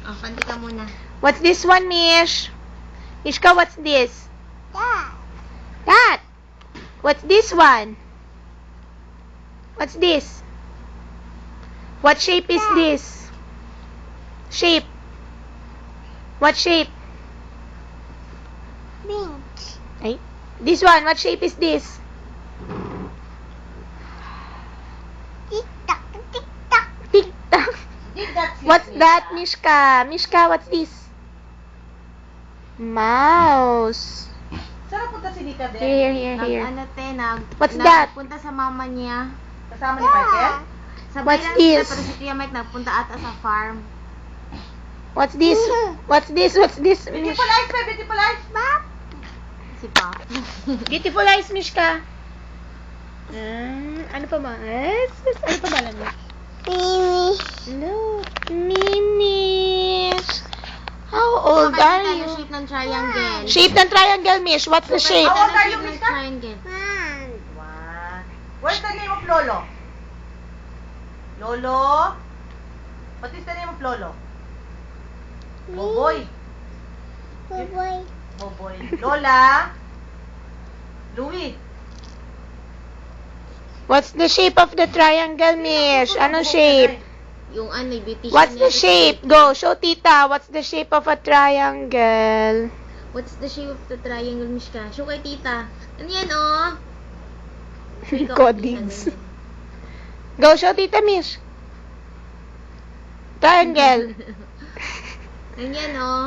Oh, panti ka muna. What's this one, Mish? Mishka, what's this? That. What's this one? What's this? What shape is this? Shape. What shape? Pink. Ay. This one, what shape is this? Tick-tock, tick-tock. Tic-tac. What's that, Mishka? Mishka, what's this? Mouse. Saan punta si Nika din? Here. Ano, What's that? Nagpunta sa mama niya. Kasama ni Michael? Sabay What's lang this? sila, pero si Tia Mike nagpunta ata sa farm. What's this? What's this? What's this? Beautiful eyes, babe. Beautiful eyes. Si Pop. Beautiful eyes, Mishka. Ano pa ba? Ano pa ba alam mo? Mimi. Look, Mimish. How old are Yung you? shape ng triangle. Shape ng triangle, Mish. What's the shape? How old are Shape you, ng Mishka? triangle. Man. One. What's the name of Lolo? Lolo? What is the name of Lolo? Boboy. Boy. Boboy. Lola? Louie? What's the shape of the triangle, Mish? Ano shape? Yung ano, beautician What's the niya, shape? Go, show tita. What's the shape of a triangle? What's the shape of the triangle, Mishka? Show kay tita. Ano yan, oh? Ikaw, Codings. tita, Go, show tita, Mish. Triangle. ganyan. Ano yan, oh?